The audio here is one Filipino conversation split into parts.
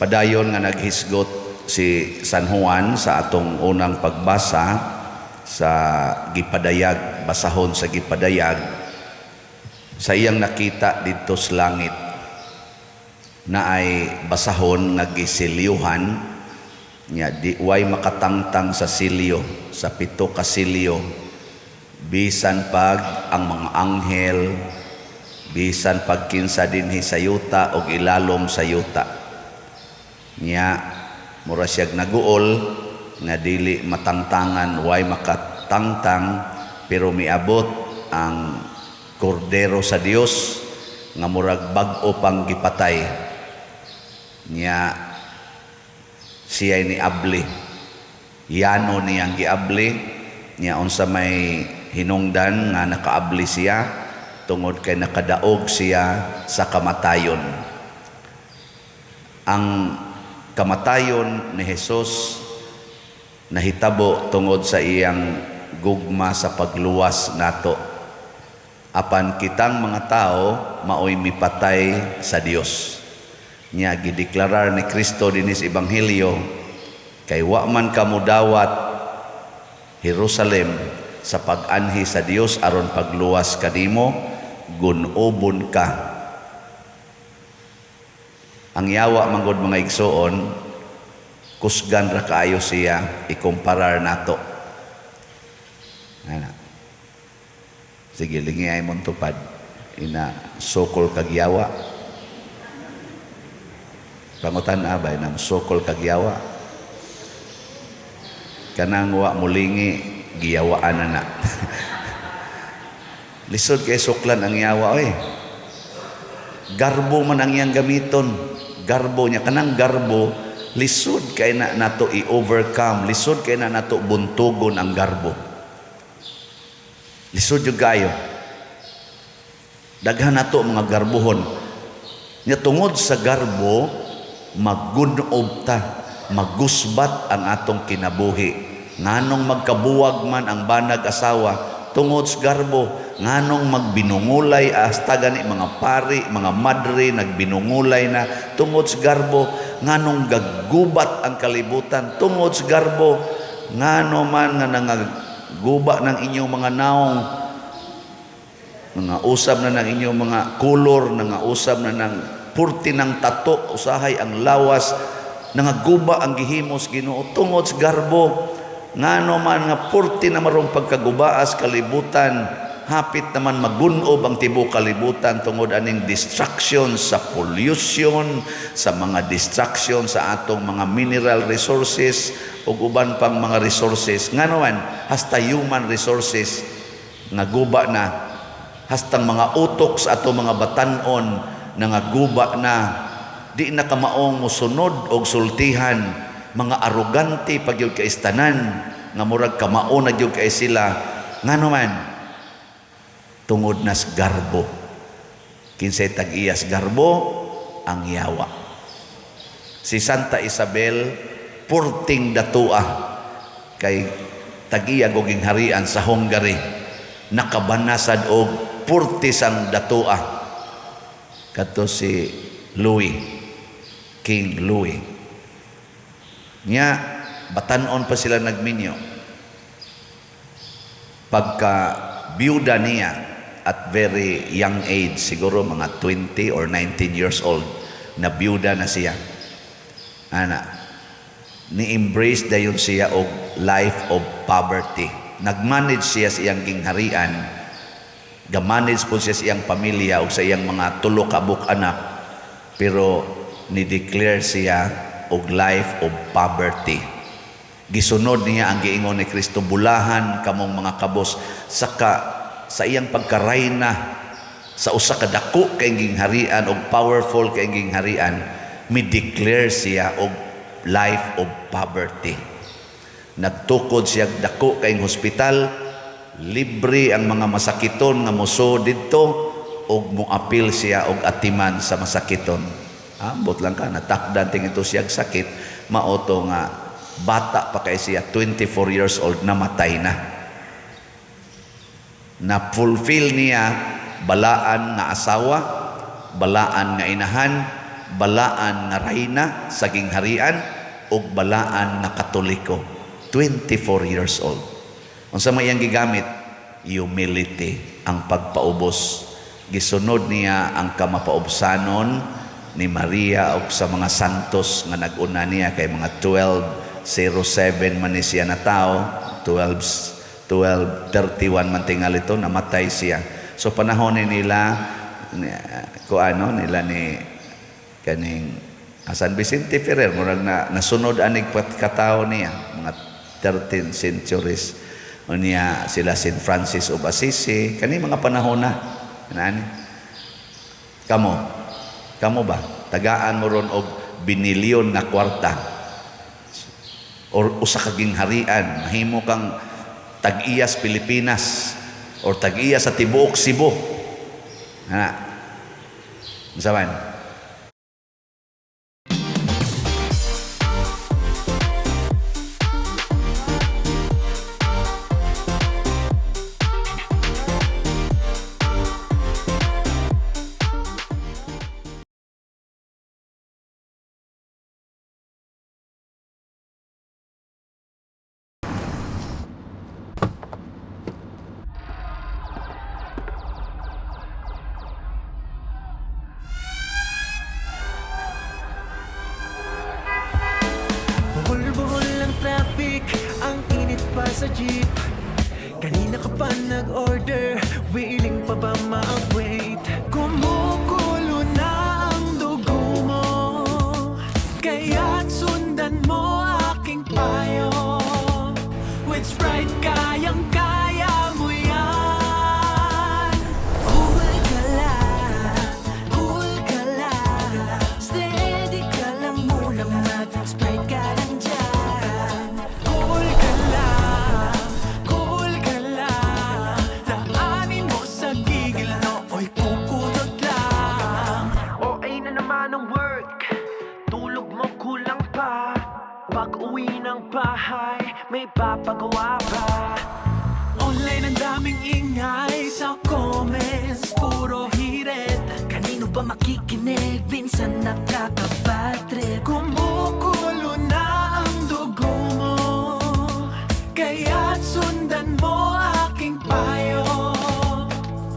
Padayon nga naghisgot si San Juan sa atong unang pagbasa sa Gipadayag, basahon sa Gipadayag, sa iyang nakita dito sa langit na ay basahon nga gisilyuhan nya di way makatangtang sa silyo, sa 7 ka silyo, bisan pag ang mga anghel, bisan pag kinsa dinhi sa yuta o ilalom sa yuta. Nya mura siyag naguol nga dili matangtangan, way makatangtang, pero miabot ang kordero sa Dios nga murag bag-o pang gipatay. Nya siya ni abli, yano niyang giabli, nya unsa may hinungdan nga nakaabli siya tungod kay nakadaog siya sa kamatayon. Ang kamatayon ni Jesus nahitabo tungod sa iyang gugma sa pagluwas nato, apan kitang mga tao maoy mipatay sa Dios. Nya gideklarar ni Kristo dinis ebanghelyo, kay wa man kamo dawat Jerusalem sa pag-anhi sa Dios aron pagluwas kanimo, gun-ubon ka. Ang yawa manggod mga igsoon, kusgan ra kaayo siya ikumparar nato. Ana. Sige, lingay mo tupad. Ina sokol kag yawa. Pangutan abay ng sokol kag yawa. Kanang wa mulingi giyawaan na. Lisod kay suklan ang yawa oy. Garbo man ang iyang gamiton. Garbo niya, kanang garbo, lisod kay na nato i-overcome, lisod kay na nato buntugon ang garbo. Lisod yung kayo. Daghan nato mga garbuhon. Nya tungod sa garbo, magunob ta, magusbat ang atong kinabuhi. Nganong magkabuwag man ang banag asawa, tungod sa garbo, nganong magbinungulay hasta gani mga pari, mga madre nagbinungulay na tungod sa garbo, nganong gaggubat ang kalibutan tungod sa garbo, ngano man nga nangaguba ng inyong mga naong, mga usab na ng inyong mga kulor, nga usab na ng purti ng tato, usahay ang lawas, nangaguba ang gihimos Ginoo tungod sa garbo. Ngano man nga purti na marong pagkagubaas kalibutan, hapit naman magunob ang tibuok kalibutan tungod aning distraction sa pollution, sa mga distraction sa atong mga mineral resources ug uban pang mga resources. Ngano man hasta human resources nga guba na, hastang mga utok sa atong mga batan-on nga guba na, di na kamaong musunod og sultihan. Mga arugante pagyud kay istanan nga murag kamao na gyud kay sila. Ngano man tungod nas garbo, kinsay tag-iyas garbo ang yawa. Si Santa Isabel purting datua kay tag-iya og gingharian sa Hungary, nakabanasad og purti sang datua kadto si Louis, King Louis. Nya batanon pa sila nagminyo. Pagka biyuda niya at very young age, siguro mga 20 or 19 years old, na biyuda na siya. Ana, ni-embrace dayon siya og life of poverty. Nag-manage siya sa iyang gingharian, ga-manage po siya sa iyang pamilya o sa iyang mga tulo ka anak, pero ni-declare siya og life of poverty. Gisunod niya ang giingon ni Kristo, bulahan kamong mga kabos sa iyang pagkarayna sa usa ka dako kay gingharian og powerful kay gingharian, mi-declare siya og life of poverty. Nagtukod siya dako kay hospital, libre ang mga masakiton nga moso didto og moapil siya og atiman sa masakiton. Ambot lang ka, natakdan tingin ito siyang sakit, maoto nga bata pa kay siya, 24 years old, namatay na. Na-fulfill niya balaan nga asawa, balaan nga inahan, balaan nga reyna sa gingharian ug balaan nga katoliko. 24 years old. Unsa may iyang gigamit? Humility, ang pagpaubos. Gisunod niya ang kamapaubsanon ni Maria o sa mga santos nga nag-una niya kay mga 12:07 man ni siya na tao, 12:31 man tingal ito, namatay siya. So panahon nila nila ni kaning San Vicente Ferrer, murag na nasunod anig katao niya mga 13th centuries. O niya sila St. Francis of Assisi, kani mga panahon na. Nani? Kamo ba? Tagaan mo ron og binilyon na kwarta or usa ka gingharian, mahimo kang tag-iya sa Pilipinas or tag-iya sa tibuok Cebu. Ana. Unsa man? Buhol-buhol ang traffic, ang init pa sa jeep. Kanina ka pa nag-order, willing pa ba ma-wait? Kumukulo na ang dugo mo, kaya't sundan mo aking payo. With Sprite kayang-kaya mo yan. Cool ka lang, steady ka lang muna, mag-Sprite ka lang dyan. Cool ka lang, daanin mo sa gigil, nooy kukulot lang. O ay na naman ang work, tulog mo kulang pa. Pag uwi ng bahay, may papagawa pa. Online ang daming ingay sa comments, puro hirit. Kanino ba makikinig? Minsan nakaka-bad trip. Kumukulo na ang dugo mo, kaya't sundan mo aking payo.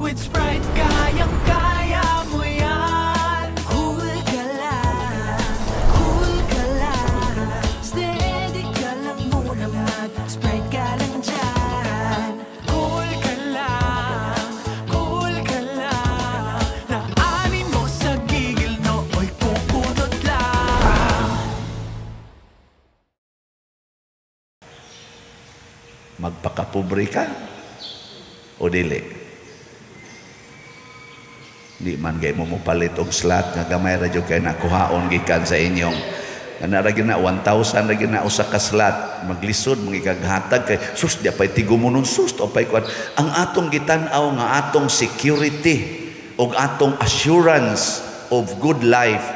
With Sprite kayang-kaya mo yan. Cool ka lang, steady ka lang muna, mag-Sprite ka lang dyan. Cool ka lang, daanin mo sa gigil, nooy kukulot lang. Magpakapobre ka o dili? Di man gay mo palit og slot nga gamay ra jud kay nakuhaon gikan sa inyong ana ra gyud na 1,000 ra gyud na usa ka slot, maglisod magikaghatag kay sus di pay tigumonon sus to pay kwan. Ang atong gitan-aw nga atong security og atong assurance of good life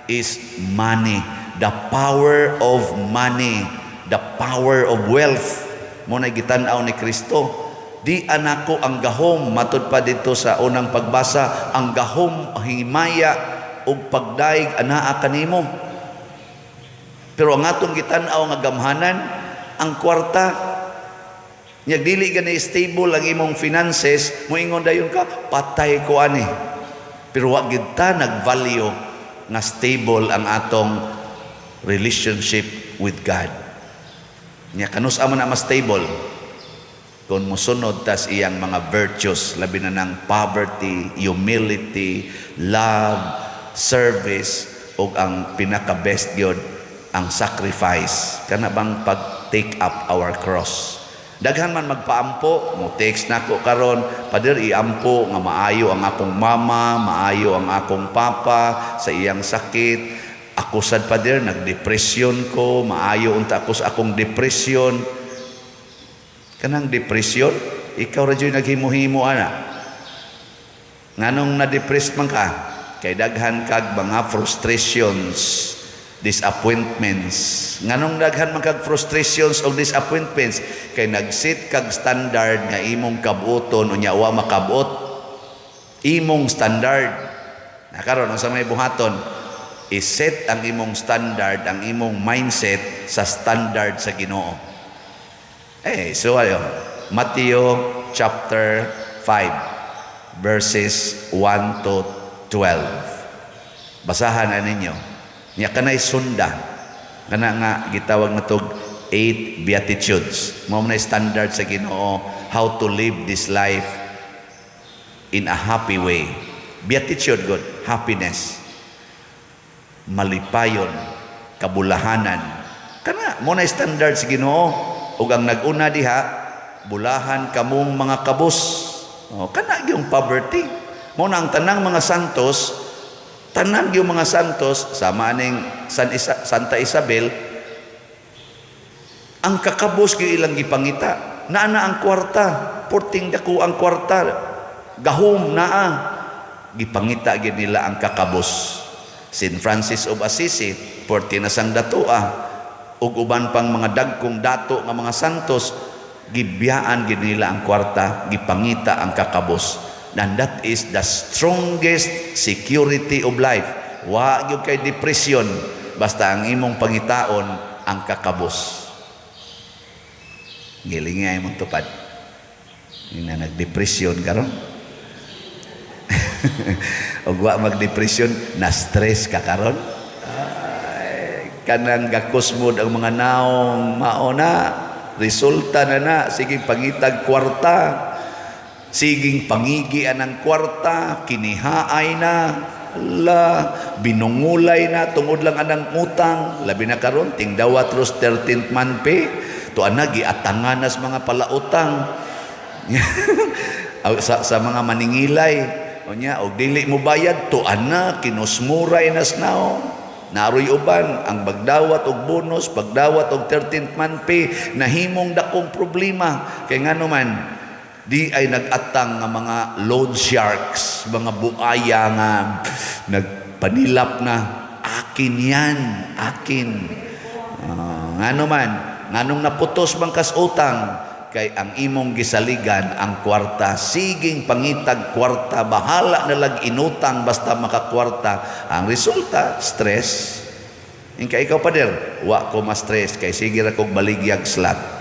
is money, the power of money, the power of wealth. Mo na gitan-aw ni Kristo. Di anako ang gahom, matud pa dito sa unang pagbasa, ang gahom, himaya ug pagdaig anaa kanimo. Pero ang atong gitan-aw nga gamhanan, ang kwarta, nya dili gani stable ang imong finances, moingon dayon ka patay ko ani. Pero wa gid ta nag-value nga stable ang atong relationship with God. Nya kanus amo na mas stable kung musunod tas iyang mga virtues, labi na ng poverty, humility, love, service, ug ang pinaka-best yun, ang sacrifice. Kana bang pag-take up our cross. Daghan man magpaampo, mo text nako karon, Pader, iampo nga maayo ang akong mama, maayo ang akong papa sa iyang sakit. Ako sad Pader, nagdepresyon ko, maayo unta ako sa akong depresyon. Kanang depresyon, ikaw ra jud naghimuhimo ana. Nganong na-depress man ka? Kay daghan kag mga frustrations, disappointments. Nganong daghan man kag frustrations o disappointments? Kay nag-set kag standard nga imong kabuoton unya wa makabot. Imong standard. Na karon sa may buhaton, iset ang imong standard, ang imong mindset sa standard sa Ginoo. So ayo, Matthew chapter 5 verses 1 to 12. Basahan na ninyo. Nya kanay sunda. Kana nga gitawag na tog 8 beatitudes. Mao na standard sa Ginoo how to live this life in a happy way. Beatitude good, happiness. Malipayon, kabulahanan. Kana mo na standard sa Ginoo. Ug ang nag-una diha, bulahan kamong mga kabus. Kana yung poverty. Mo na ang tanang mga santos, tanan yung mga santos sama ning Santa Isabel, ang kakabus gyud ilang gipangita. Naa ang kwarta, porting dako ang kwarta. Gahom naa. Gipangita gyud nila ang kakabus. Saint Francis of Assisi, porti na sang datua, ug uban pang mga dagkong dato nga mga santos, gibiyaan gid nila ang kwarta, gipangita ang kakabos. And that is the strongest security of life. Wa gyud kay depression basta ang imong pangitaon ang kakabos. Gilingay mong tupad. Ina nagdepresyon karon. Og wa magdepresyon, na stress ka karon. Kanang gakusmod ang mga naong maona, resulta na sige pangitag kwarta, siging pangigian ang kwarta, kinihaay na, binungulay na tungod lang anang utang, labi na karon ting dawat ros 13th month pay, to anagi atanganas mga palautang sa mga maningilay, onya og dili mo bayad to ana kinusmuray nas nao. Naroy uban ang pagdawat og bonus, pagdawat og 13th month pay, nahimong dakong problema kay ngano man di ay nagatang nga mga loan sharks, mga buaya nga nagpanilap na akin yan, akin. Ngano man, nganong naputos bang kas utang, kay ang imong gisaligan ang kwarta, siging pangitag kwarta, bahala na lag inutang basta makakwarta. Ang resulta, stress. Kay ikaw pader, wa ko ma-stress kay sige ra kog baligyag slot.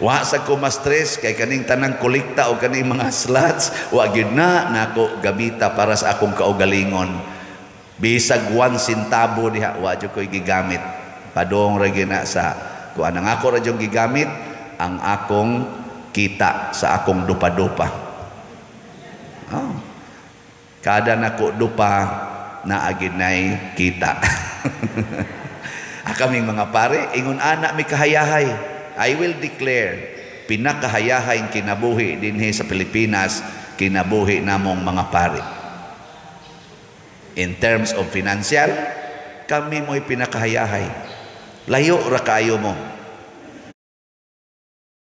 Wa sa ko ma-stress kay kaning tanang kolekta o kaning mga slots, wa gyud na nako gabita para sa akong kaugalingon. Bisag 1 centavo diha wa jud koy gigamit. Padong ra gyud na sa kuan ang ako ra jud gigamit ang akong kita sa akong dupa-dupa. Kada nako dupa na aginay kita. Kaming mga pare, ingon ana mi kahayahay. I will declare pinakahayahay kinabuhi dinhi sa Pilipinas, kinabuhi namong mga pare. In terms of financial, kami mo'y pinakahayahay. Layo ra kayo mo.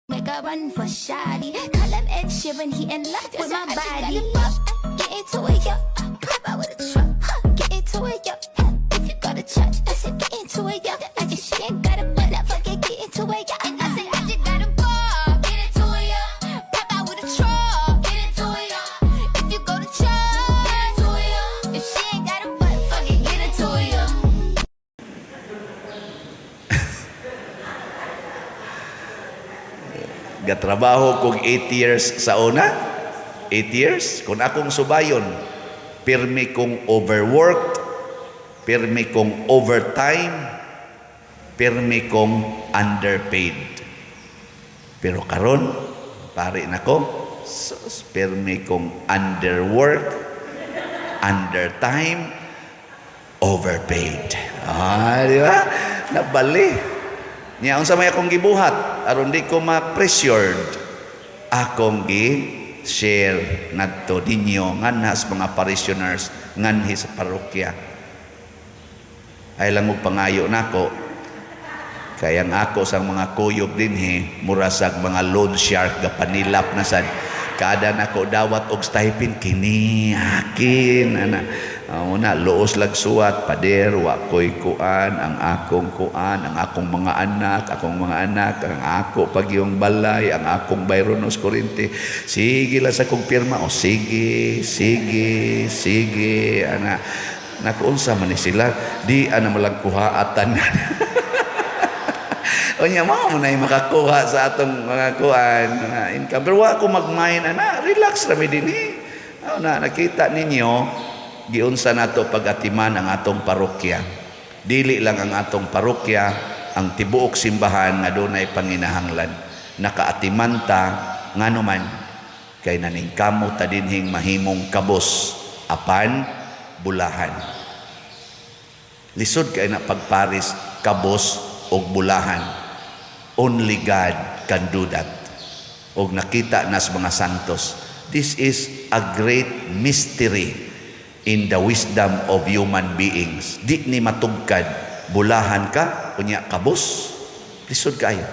Make a run for shawty. Call up Ed Sheeran, he in love with my body. Get into it, yo. Pop out with a truck. Get into it, yo. If you go to church, I said get into it, yo. I just she ain't got a butt, I forget get into it, yo. And I said I just got a ball. Get into it, yo. Pop out with a truck. Get into it, yo. If you go to church, get into it, yo. If she ain't got a butt, forget get into it, yo. Gatrabaho kong 8 years sa una. 8 years. Kung akong subayon, pirmi kong overworked, pirmi kong overtime, pirmi kong underpaid. Pero karon, pare nako, pirmi kong underwork, undertime, overpaid. Di ba? Nabali. Nya unsa may akong gibuhat aron di ko ma-pressured, akong gi-share ngadto dinyo nganha sa mga parishioners nganhi sa parokya. Ay lang og pangayo nako kay ang ako sang mga kuyog dinhi murasag mga loan shark gapanilap na sad. Kada nako dawat og stipend kini akin ana. Una luos lag suwat pader wa koy kuan ang akong mga anak, ang ako pagyong balay, ang akong bayronos kurente. Sige la sa kong pirma o sige ana. Nakuunsa man ni sila, di ana malang kuhaatan. O niya, mo na makakuha sa atong mga kuan, mga income. Pero wa ko magmain, relax rami din nakita ninyo, giunsa nato pag-atiman ang atong parokya. Dili lang ang atong parokya, ang tibuok simbahan nga dunay panginahanglan. Nakaatiman ta, nga naman, kay naningkamo ta dinhing mahimong kabos, apan bulahan. Lisod kay na pagparis, kabos og bulahan. Only God can do that. Og nakita nas mga santos. This is a great mystery in the wisdom of human beings. Di ni matugkad, bulahan ka, kunya kabos, lisod kayo.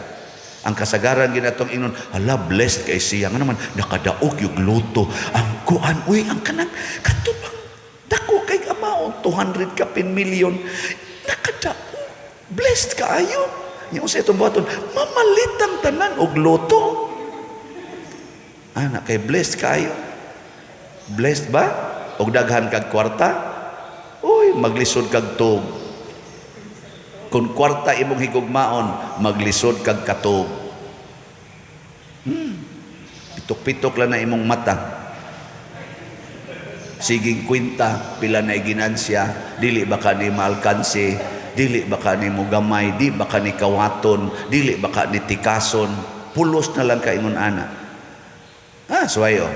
Ang kasagaran ginatong inon, hala, blessed kay siya. Nga naman, nakadaog yung luto. Ang kuan, uy, ang kanang katubang, dako kay amount, 200 ka pin million. Nakadaog, blessed kayo. Yung sa itong buhaton, mamalitang tanan og luto. Anak kay blessed kayo. Blessed ba? Og daghan kag kwarta? Uy, maglisod kag tug. Kung kwarta imong higugmaon, maglisod kag katug. Pitok-pitok lang na imong mata. Siging kwinta, pila na ginansya, dili ba ka ni maalkansi, dili baka ni mo gamay, di baka ni kawaton, dili baka ni tikason, pulos na lang kaingon ana. Suwayo,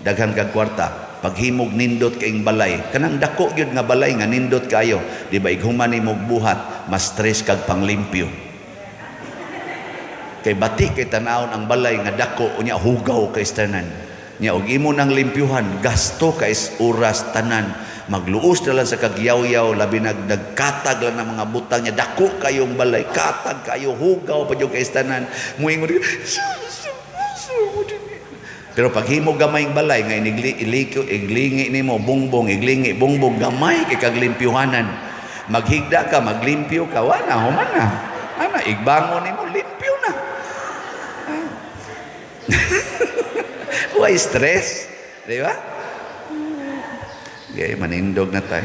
daghan kag kwarta, paghimog nindot kaing balay, kanang dako gyud nga balay nga nindot kayo, di ba ighuman ni mo buhat, mas stress kag panglimpyo. Kay bati kay tanawon ang balay nga dako, unya hugaw kay tanan. Nya og imo nang limpyuhan, gasto kay oras tanan. Magluos na lang sa kagyaw-yaw, labi nagkatag lang ng mga butang niya, dako kayong balay, katag kayo, hugaw pa yung kaistanan, muingon, pero pag himo gamay ng balay, nga iglingi ni mo, bongbong, iglingi, bongbong, gamay, kay kaglimpyuhanan, maghigda ka, maglimpyo ka, wala, human na, igbangon ni mo, limpyo na. Why stress? Di ba? Okay, manindog na tayo.